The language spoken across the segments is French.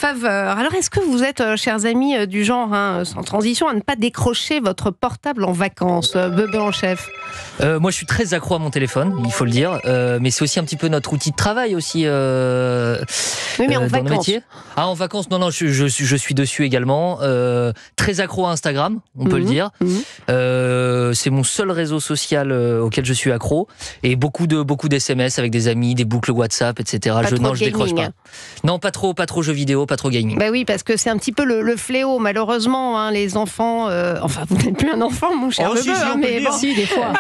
faveur. Alors, est-ce que vous êtes, chers amis, du genre, sans transition, à ne pas décrocher votre portable en vacances, Bebe en chef? Moi, je suis très accro à mon téléphone, il faut le dire. Mais c'est aussi un petit peu notre outil de travail aussi. Oui, mais en dans vacances. nos métiers. Ah, en vacances, non, je suis dessus également. Très accro à Instagram, on peut le dire. C'est mon seul réseau social auquel je suis accro. Et beaucoup d'SMS avec des amis, des boucles WhatsApp, etc. Non, je décroche pas. Non, pas trop jeux vidéo, pas trop gaming. Bah oui, parce que c'est un petit peu le fléau, malheureusement, les enfants. Enfin, vous n'êtes plus un enfant, mon cher Bebe, mais bon, si, des fois.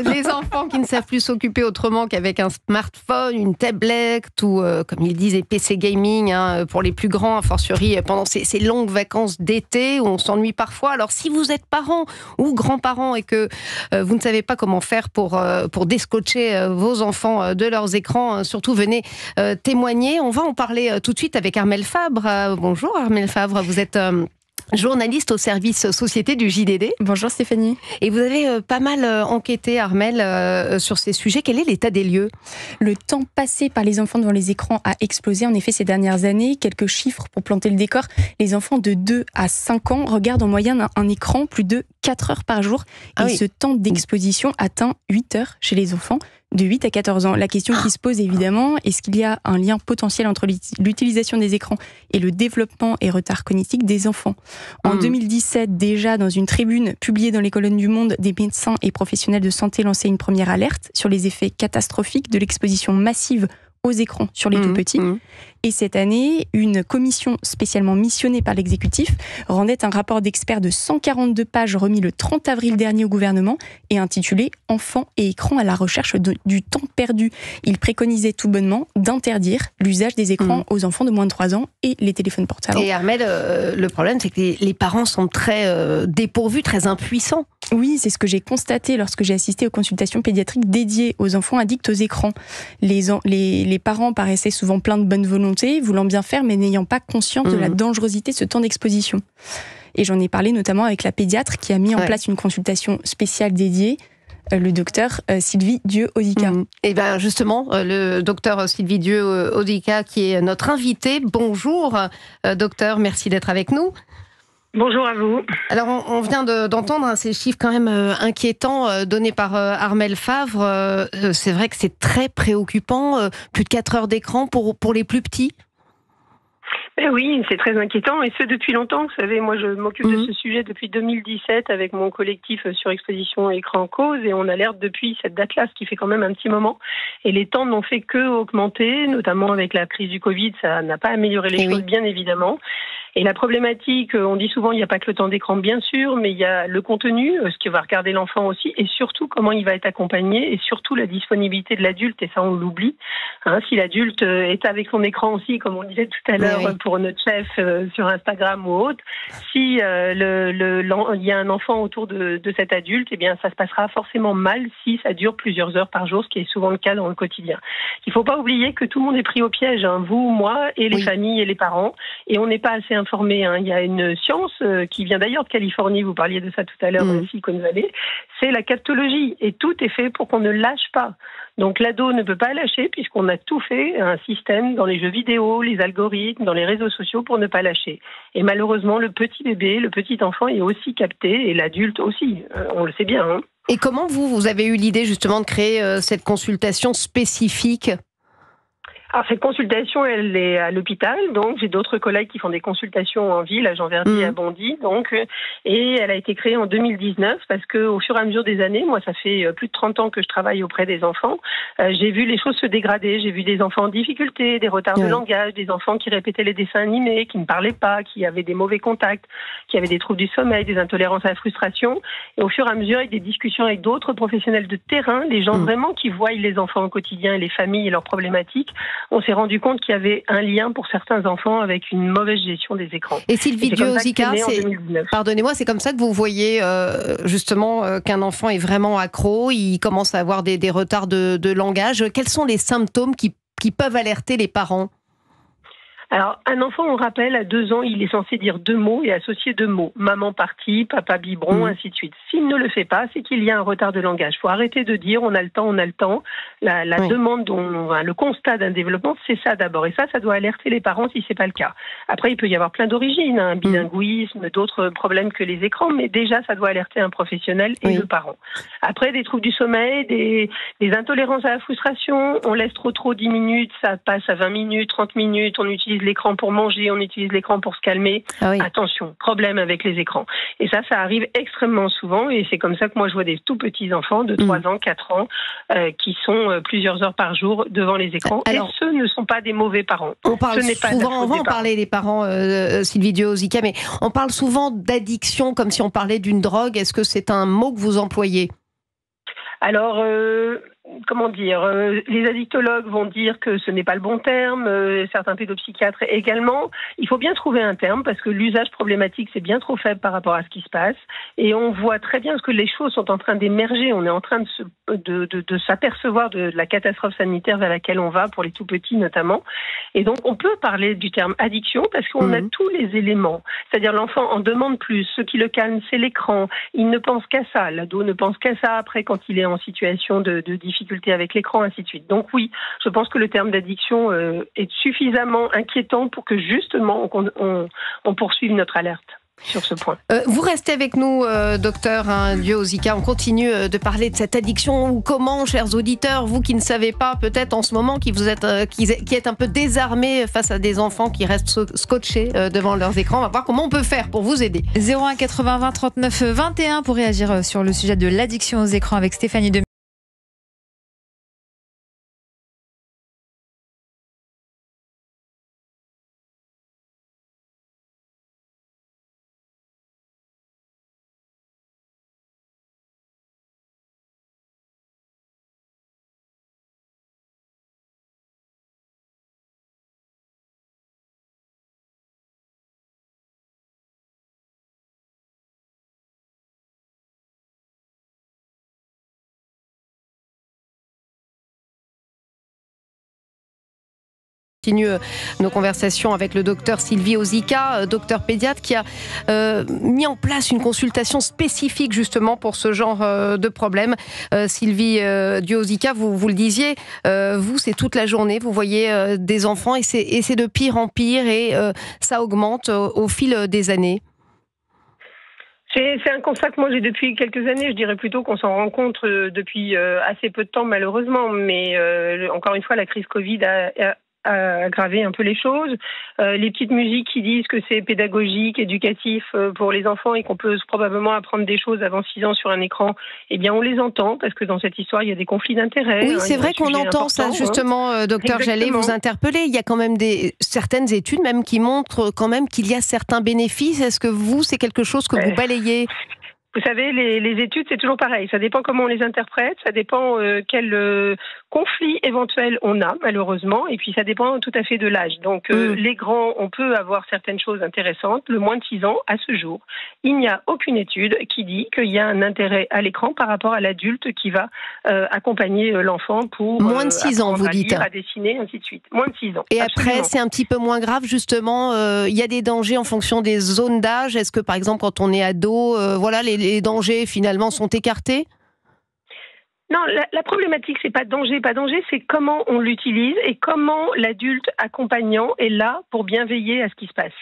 Les enfants qui ne savent plus s'occuper autrement qu'avec un smartphone, une tablette ou, comme ils disent, des PC gaming, pour les plus grands, a fortiori pendant ces longues vacances d'été où on s'ennuie parfois. Alors, si vous êtes parents ou grands-parents et que vous ne savez pas comment faire pour déscotcher vos enfants de leurs écrans, surtout venez témoigner. On va en parler tout de suite avec Armelle Fabre. Bonjour Armelle Fabre, vous êtes journaliste au service société du JDD. Bonjour Stéphanie. Et vous avez pas mal enquêté, Armelle, sur ces sujets. Quel est l'état des lieux? Le temps passé par les enfants devant les écrans a explosé en effet ces dernières années. Quelques chiffres pour planter le décor. Les enfants de 2 à 5 ans regardent en moyenne un écran plus de 4 heures par jour. Et ce temps d'exposition atteint 8 heures chez les enfants de 8 à 14 ans. La question qui se pose évidemment, est-ce qu'il y a un lien potentiel entre l'utilisation des écrans et le développement et retard cognitif des enfants? En 2017, déjà, dans une tribune publiée dans les colonnes du Monde, des médecins et professionnels de santé lançaient une première alerte sur les effets catastrophiques de l'exposition massive aux écrans sur les tout-petits. Et cette année, une commission spécialement missionnée par l'exécutif rendait un rapport d'experts de 142 pages remis le 30 avril dernier au gouvernement et intitulé « Enfants et écrans à la recherche du temps perdu ». Il préconisait tout bonnement d'interdire l'usage des écrans aux enfants de moins de 3 ans et les téléphones portables. Et Armelle, le problème, c'est que les parents sont très dépourvus, très impuissants. Oui, c'est ce que j'ai constaté lorsque j'ai assisté aux consultations pédiatriques dédiées aux enfants addicts aux écrans. Les parents paraissaient souvent pleins de bonne volonté, voulant bien faire, mais n'ayant pas conscience de la dangerosité de ce temps d'exposition. Et j'en ai parlé notamment avec la pédiatre qui a mis en place une consultation spéciale dédiée, le docteur Sylvie Dieu-Odica. Et bien justement, le docteur Sylvie Dieu-Odica qui est notre invité. Bonjour docteur, merci d'être avec nous. Bonjour à vous. Alors, on vient d'entendre ces chiffres quand même inquiétants donnés par Armelle Fabre. C'est vrai que c'est très préoccupant. Plus de 4 heures d'écran pour les plus petits. Oui, c'est très inquiétant et ce depuis longtemps. Vous savez, moi je m'occupe de ce sujet depuis 2017 avec mon collectif Surexposition Écran Cause et on alerte depuis cette date-là, ce qui fait quand même un petit moment. Et les temps n'ont fait que augmenter, notamment avec la crise du Covid, ça n'a pas amélioré les choses bien évidemment. Et la problématique, on dit souvent, il n'y a pas que le temps d'écran, bien sûr, mais il y a le contenu, ce que va regarder l'enfant aussi, et surtout comment il va être accompagné, et surtout la disponibilité de l'adulte, et ça on l'oublie. Si l'adulte est avec son écran aussi, comme on disait tout à l'heure pour notre chef sur Instagram ou autre, si il y a un enfant autour de cet adulte, eh bien ça se passera forcément mal si ça dure plusieurs heures par jour, ce qui est souvent le cas dans le quotidien. Il ne faut pas oublier que tout le monde est pris au piège, vous, moi, et les familles et les parents, et on n'est pas assez informé. Il y a une science qui vient d'ailleurs de Californie, vous parliez de ça tout à l'heure, Silicon Valley, c'est la captologie, et tout est fait pour qu'on ne lâche pas. Donc l'ado ne peut pas lâcher puisqu'on a tout fait, un système dans les jeux vidéo, les algorithmes, dans les réseaux sociaux pour ne pas lâcher. Et malheureusement, le petit bébé, le petit enfant est aussi capté et l'adulte aussi, on le sait bien. Et comment vous avez eu l'idée justement de créer cette consultation spécifique ? Alors cette consultation, elle est à l'hôpital, donc j'ai d'autres collègues qui font des consultations en ville, à Jean-Verdier, à Bondy, donc, et elle a été créée en 2019 parce que au fur et à mesure des années, moi ça fait plus de 30 ans que je travaille auprès des enfants, j'ai vu les choses se dégrader, j'ai vu des enfants en difficulté, des retards de langage, des enfants qui répétaient les dessins animés, qui ne parlaient pas, qui avaient des mauvais contacts, qui avaient des troubles du sommeil, des intolérances à la frustration, et au fur et à mesure avec des discussions avec d'autres professionnels de terrain, les gens vraiment qui voient les enfants au quotidien et les familles et leurs problématiques, on s'est rendu compte qu'il y avait un lien pour certains enfants avec une mauvaise gestion des écrans. Et Sylvie Dieu-Odica, pardonnez-moi, c'est comme ça que vous voyez justement qu'un enfant est vraiment accro, il commence à avoir des retards de langage. Quels sont les symptômes qui peuvent alerter les parents ? Alors, un enfant, on rappelle, à 2 ans, il est censé dire 2 mots et associer 2 mots. Maman partie, papa biberon, ainsi de suite. S'il ne le fait pas, c'est qu'il y a un retard de langage. Il faut arrêter de dire on a le temps, on a le temps. La demande, le constat d'un développement, c'est ça d'abord. Et ça doit alerter les parents si c'est pas le cas. Après, il peut y avoir plein d'origines, un bilinguisme, d'autres problèmes que les écrans, mais déjà, ça doit alerter un professionnel et le parent. Après, des troubles du sommeil, des intolérances à la frustration, on laisse trop 10 minutes, ça passe à 20 minutes, 30 minutes, on utilise l'écran pour manger, on utilise l'écran pour se calmer. Attention, problème avec les écrans. Et ça arrive extrêmement souvent et c'est comme ça que moi je vois des tout petits enfants de 3 ans, 4 ans qui sont plusieurs heures par jour devant les écrans. Alors, et ce ne sont pas des mauvais parents. On parle souvent, on va en parler les parents, Sylvie Diot-Ozika, mais on parle souvent d'addiction comme si on parlait d'une drogue. Est-ce que c'est un mot que vous employez ? Alors, comment dire, les addictologues vont dire que ce n'est pas le bon terme, certains pédopsychiatres également. Il faut bien trouver un terme parce que l'usage problématique, c'est bien trop faible par rapport à ce qui se passe. Et on voit très bien que les choses sont en train d'émerger. On est en train de s'apercevoir de la catastrophe sanitaire vers laquelle on va, pour les tout-petits notamment. Et donc, on peut parler du terme addiction parce qu'on a tous les éléments. C'est-à-dire l'enfant en demande plus. Ce qui le calme, c'est l'écran. Il ne pense qu'à ça. L'ado ne pense qu'à ça après quand il est en situation de difficulté avec l'écran, ainsi de suite. Donc oui, je pense que le terme d'addiction est suffisamment inquiétant pour que justement on poursuive notre alerte sur ce point. Vous restez avec nous, docteur Diot-Ozika. On continue de parler de cette addiction ou comment, chers auditeurs, vous qui ne savez pas, peut-être en ce moment, qui êtes un peu désarmés face à des enfants qui restent scotchés devant leurs écrans. On va voir comment on peut faire pour vous aider. 01 80 20 39 21 pour réagir sur le sujet de l'addiction aux écrans avec Stéphanie Demi. Continue nos conversations avec le docteur Sylvie Ozika, docteur pédiatre, qui a mis en place une consultation spécifique justement pour ce genre de problème. Sylvie Diot-Ozika, vous le disiez, vous c'est toute la journée, vous voyez des enfants et c'est de pire en pire et ça augmente au fil des années. C'est un constat que moi j'ai depuis quelques années. Je dirais plutôt qu'on s'en rend compte depuis assez peu de temps malheureusement, mais encore une fois la crise Covid a aggraver un peu les choses. Les petites musiques qui disent que c'est pédagogique, éducatif pour les enfants et qu'on peut probablement apprendre des choses avant 6 ans sur un écran, eh bien on les entend parce que dans cette histoire il y a des conflits d'intérêts. Oui, c'est vrai qu'on entend ça justement, docteur. J'allais vous interpeller. Il y a quand même certaines études même qui montrent quand même qu'il y a certains bénéfices. Est-ce que c'est quelque chose que vous balayez ? Vous savez, les études, c'est toujours pareil. Ça dépend comment on les interprète, ça dépend quel conflit éventuel on a, malheureusement, et puis ça dépend tout à fait de l'âge. Donc, les grands, on peut avoir certaines choses intéressantes. Le moins de 6 ans, à ce jour, il n'y a aucune étude qui dit qu'il y a un intérêt à l'écran par rapport à l'adulte qui va accompagner l'enfant pour moins de 6 ans, vous dites, à dessiner, ainsi de suite. Moins de 6 ans. Et absolument. Après, c'est un petit peu moins grave, justement. Il y a des dangers en fonction des zones d'âge. Est-ce que, par exemple, quand on est ado, les dangers finalement sont écartés ? Non, la problématique, c'est pas danger, c'est comment on l'utilise et comment l'adulte accompagnant est là pour bien veiller à ce qui se passe.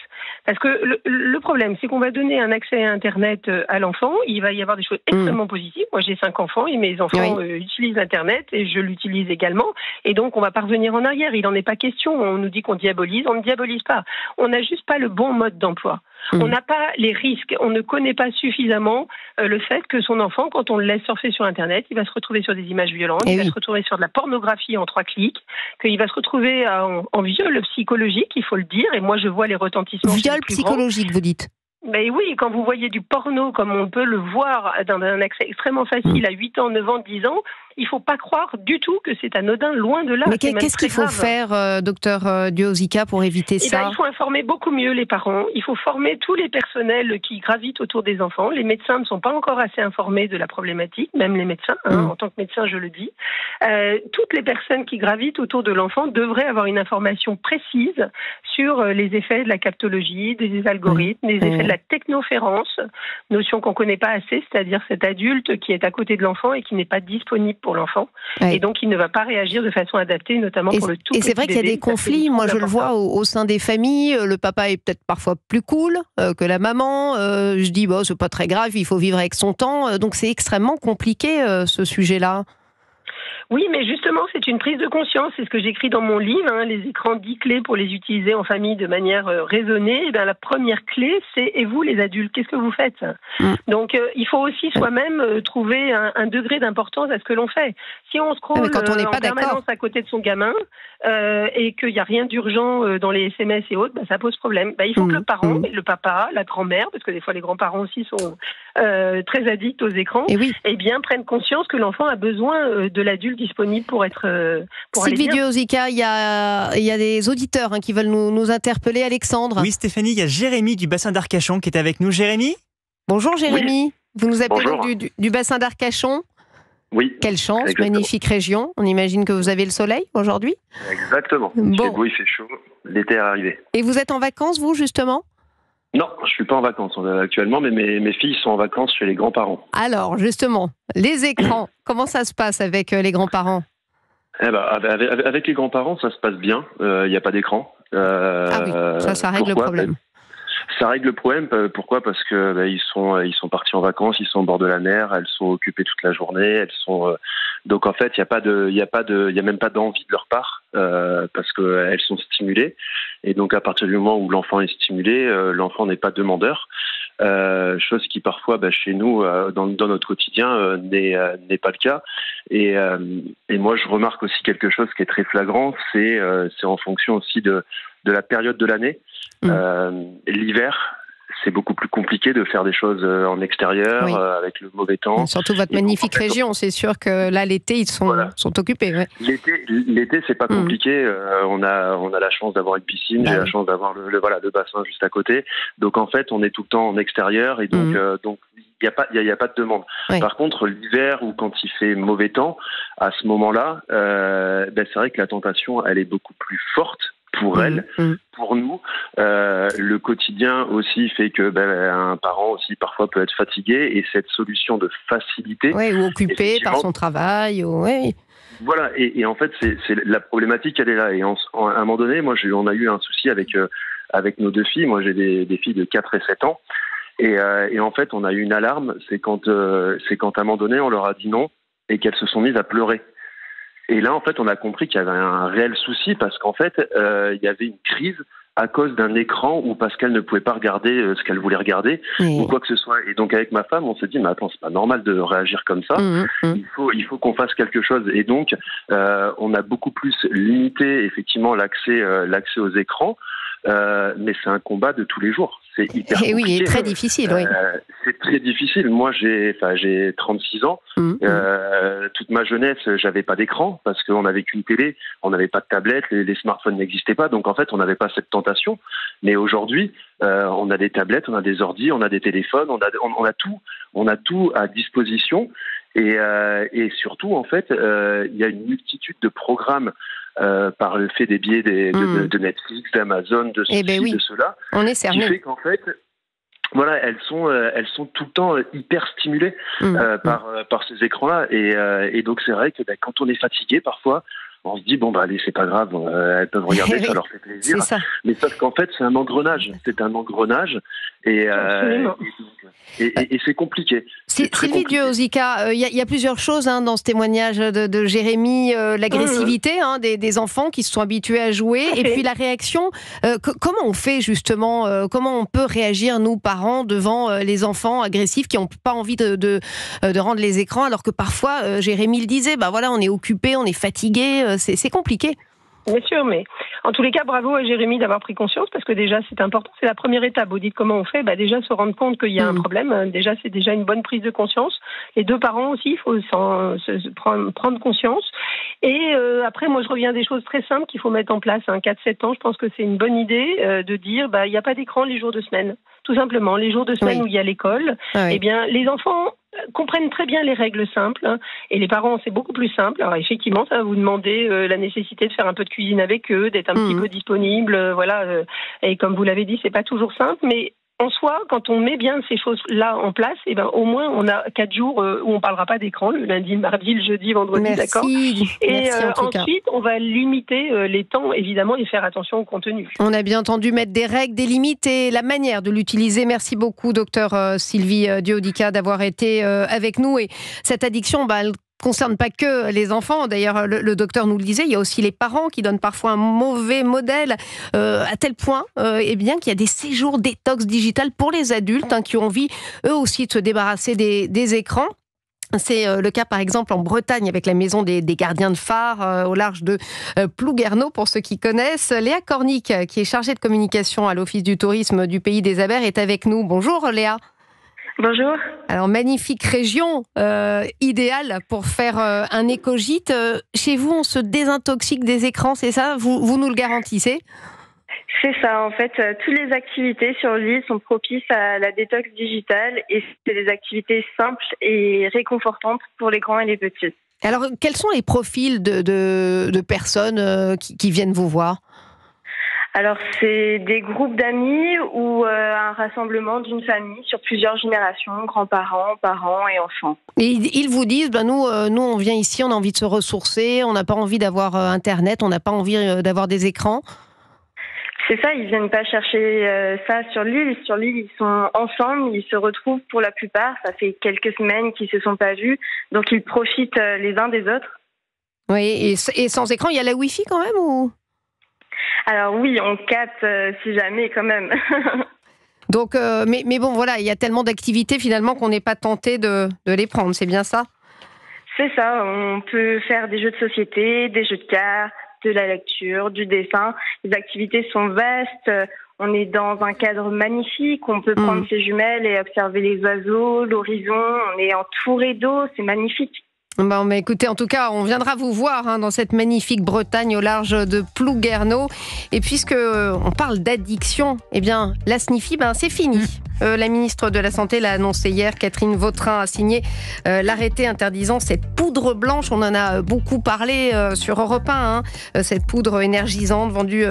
Parce que le problème, c'est qu'on va donner un accès à Internet à l'enfant, il va y avoir des choses extrêmement positives. Moi, j'ai 5 enfants et mes enfants utilisent Internet et je l'utilise également. Et donc, on va pas revenir en arrière. Il n'en est pas question. On nous dit qu'on diabolise. On ne diabolise pas. On n'a juste pas le bon mode d'emploi. On n'a pas les risques, on ne connaît pas suffisamment le fait que son enfant, quand on le laisse surfer sur Internet, il va se retrouver sur des images violentes, il va se retrouver sur de la pornographie en 3 clics, qu'il va se retrouver en viol psychologique, il faut le dire, et moi je vois les retentissements. Viol psychologique, vous dites ? Mais oui, quand vous voyez du porno, comme on peut le voir d'un accès extrêmement facile à 8 ans, 9 ans, 10 ans, il ne faut pas croire du tout que c'est anodin, loin de là. Mais qu'est-ce qu'il faut faire, docteur Duozika, pour éviter ça? Il faut informer beaucoup mieux les parents. Il faut former tous les personnels qui gravitent autour des enfants. Les médecins ne sont pas encore assez informés de la problématique, même les médecins, en tant que médecin, je le dis. Toutes les personnes qui gravitent autour de l'enfant devraient avoir une information précise sur les effets de la captologie, des algorithmes, les effets de la technoférence, notion qu'on ne connaît pas assez, c'est-à-dire cet adulte qui est à côté de l'enfant et qui n'est pas disponible pour l'enfant. Et donc, il ne va pas réagir de façon adaptée, notamment pour le tout petit bébé. Et c'est vrai qu'il y a des conflits, moi je le vois au sein des familles. Le papa est peut-être parfois plus cool que la maman. Je dis, bon, c'est pas très grave, il faut vivre avec son temps. Donc c'est extrêmement compliqué ce sujet-là. Oui, mais justement, c'est une prise de conscience. C'est ce que j'écris dans mon livre, les écrans 10 clés pour les utiliser en famille de manière raisonnée. Et bien, la première clé, c'est « et vous, les adultes, qu'est-ce que vous faites ?» Donc, il faut aussi soi-même trouver un degré d'importance à ce que l'on fait. Si on scrolle en permanence à côté de son gamin et qu'il n'y a rien d'urgent dans les SMS et autres, ça pose problème. Il faut que le parent, le papa, la grand-mère, parce que des fois les grands-parents aussi sont très addicts aux écrans, et bien prennent conscience que l'enfant a besoin de l'adulte disponible pour être Sylvie Duozika, il y a des auditeurs qui veulent nous interpeller. Alexandre. Oui, Stéphanie, il y a Jérémy du bassin d'Arcachon qui est avec nous. Jérémy ? Bonjour Jérémy. Oui. Vous nous appelez du bassin d'Arcachon. Oui. Quelle chance, exactement. Magnifique région. On imagine que vous avez le soleil aujourd'hui. Exactement. Il fait beau, il fait chaud. L'été est arrivé. Et vous êtes en vacances, vous, justement ? Non, je suis pas en vacances actuellement, mais mes filles sont en vacances chez les grands-parents. Alors, justement, les écrans, comment ça se passe avec les grands-parents ? Avec les grands-parents, ça se passe bien. Il n'y a pas d'écran. Ah oui, ça règle le problème. Ça règle le problème. Pourquoi ? Parce que ils sont partis en vacances, ils sont au bord de la mer, elles sont occupées toute la journée, elles sont donc en fait il y a même pas d'envie de leur part parce que elles sont stimulées et donc à partir du moment où l'enfant est stimulé, l'enfant n'est pas demandeur. Chose qui parfois chez nous dans notre quotidien n'est pas le cas et moi je remarque aussi quelque chose qui est très flagrant, c'est en fonction aussi de la période de l'année. L'hiver, c'est beaucoup plus compliqué de faire des choses en extérieur avec le mauvais temps. Surtout votre magnifique région, c'est sûr que là l'été ils sont occupés. Ouais. L'été c'est pas compliqué. On a la chance d'avoir une piscine, j'ai la chance d'avoir le bassin juste à côté. Donc en fait on est tout le temps en extérieur et donc il y a pas de demande. Oui. Par contre l'hiver ou quand il fait mauvais temps, à ce moment-là, c'est vrai que la tentation elle est beaucoup plus forte. Pour elle, pour nous, le quotidien aussi fait que un parent aussi parfois peut être fatigué et cette solution de facilité, ou occupé par son travail, Voilà, et en fait c'est la problématique elle est là et à un moment donné, on a eu un souci avec nos deux filles. Moi j'ai des filles de 4 et 7 ans et en fait on a eu une alarme, c'est quand à un moment donné on leur a dit non et qu'elles se sont mises à pleurer. Et là, en fait, on a compris qu'il y avait un réel souci parce qu'en fait, il y avait une crise à cause d'un écran ou parce qu'elle ne pouvait pas regarder ce qu'elle voulait regarder ou quoi que ce soit. Et donc, avec ma femme, on s'est dit, mais attends, c'est pas normal de réagir comme ça. Il faut qu'on fasse quelque chose. Et donc, on a beaucoup plus limité, effectivement, l'accès aux écrans. Mais c'est un combat de tous les jours. C'est hyper compliqué. Oui, et très difficile. C'est très difficile. Moi, j'ai 36 ans. Toute ma jeunesse, j'avais pas d'écran parce qu'on n'avait qu'une télé, on n'avait pas de tablette, les smartphones n'existaient pas. Donc en fait, on n'avait pas cette tentation. Mais aujourd'hui, on a des tablettes, on a des ordis, on a des téléphones, on a tout à disposition. Et surtout, en fait, il y a une multitude de programmes. Par le fait des biais de Netflix, d'Amazon, de ceci, de cela, on est cerné. Qui fait qu'en fait, elles sont tout le temps hyper stimulées par ces écrans-là, et donc c'est vrai que quand on est fatigué, parfois, on se dit allez, c'est pas grave, elles peuvent regarder, ça leur fait plaisir. Mais sauf qu'en fait, c'est un engrenage. Et c'est compliqué. Sylvie Duozika, il y a plusieurs choses dans ce témoignage de Jérémy, l'agressivité des enfants qui se sont habitués à jouer, et puis la réaction. Comment on fait justement, comment on peut réagir, nous, parents, devant les enfants agressifs qui n'ont pas envie de rendre les écrans, alors que parfois, Jérémy le disait, on est occupé, on est fatigué, c'est compliqué. Bien sûr, mais en tous les cas, bravo à Jérémy d'avoir pris conscience, parce que déjà, c'est important. C'est la première étape. Vous dites comment on fait. Déjà, se rendre compte qu'il y a un problème. Déjà, c'est déjà une bonne prise de conscience. Les deux parents aussi, il faut prendre conscience. Et après, moi, je reviens à des choses très simples qu'il faut mettre en place. 4-7 ans, je pense que c'est une bonne idée de dire, il n'y a pas d'écran les jours de semaine. Tout simplement, les jours de semaine où il y a l'école, eh bien, les enfants comprennent très bien les règles simples, et les parents, c'est beaucoup plus simple. Alors effectivement, ça va vous demander la nécessité de faire un peu de cuisine avec eux, d'être un petit peu disponible, et comme vous l'avez dit, c'est pas toujours simple, mais en soi, quand on met bien ces choses-là en place, au moins on a 4 jours où on parlera pas d'écran, le lundi, le mardi, le jeudi, vendredi, d'accord. Et ensuite, on va limiter les temps, évidemment, et faire attention au contenu. On a bien entendu mettre des règles, des limites et la manière de l'utiliser. Merci beaucoup, docteur Sylvie Diodica, d'avoir été avec nous. Et cette addiction, elle concerne pas que les enfants. D'ailleurs, le docteur nous le disait, il y a aussi les parents qui donnent parfois un mauvais modèle, à tel point qu'il y a des séjours détox digital pour les adultes qui ont envie, eux aussi, de se débarrasser des écrans. C'est le cas, par exemple, en Bretagne, avec la maison des gardiens de phare au large de Plouguerneau, pour ceux qui connaissent. Léa Cornic, qui est chargée de communication à l'Office du tourisme du Pays des Abers, est avec nous. Bonjour Léa. Bonjour. Alors, magnifique région, idéale pour faire un éco-gîte. Chez vous, on se désintoxique des écrans, c'est ça ? Vous nous le garantissez ? C'est ça, en fait, toutes les activités sur l'île sont propices à la détox digitale et c'est des activités simples et réconfortantes pour les grands et les petits. Alors, quels sont les profils de personnes qui viennent vous voir ? Alors, c'est des groupes d'amis ou un rassemblement d'une famille sur plusieurs générations, grands-parents, parents et enfants. Et ils vous disent, nous, on vient ici, on a envie de se ressourcer, on n'a pas envie d'avoir Internet, on n'a pas envie d'avoir des écrans. C'est ça, ils viennent pas chercher ça sur l'île. Sur l'île, ils sont ensemble, ils se retrouvent pour la plupart. Ça fait quelques semaines qu'ils se sont pas vus, donc ils profitent les uns des autres. Oui, et sans écran, il y a la Wi-Fi quand même ou ? Alors oui, on capte si jamais quand même. Donc, mais bon, voilà, il y a tellement d'activités finalement qu'on n'est pas tenté de les prendre, c'est bien ça ? C'est ça, on peut faire des jeux de société, des jeux de cartes, de la lecture, du dessin. Les activités sont vastes, on est dans un cadre magnifique, on peut prendre ses jumelles et observer les oiseaux, l'horizon, on est entouré d'eau, c'est magnifique. Mais écoutez, en tout cas, on viendra vous voir dans cette magnifique Bretagne au large de Plouguerneau. Et puisque on parle d'addiction, la Sniffy, c'est fini. La ministre de la Santé l'a annoncé hier. Catherine Vautrin a signé l'arrêté interdisant cette poudre blanche. On en a beaucoup parlé sur Europe 1. Cette poudre énergisante vendue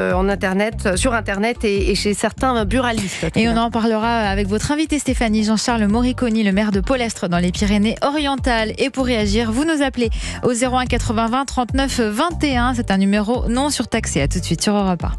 sur Internet et chez certains buralistes. Et on en parlera avec votre invité Stéphanie, Jean-Charles Moriconi, le maire de Polestre dans les Pyrénées-Orientales. Et pour réagir, vous nous appelez au 01 80 20 39 21. C'est un numéro non surtaxé. À tout de suite sur Europe 1.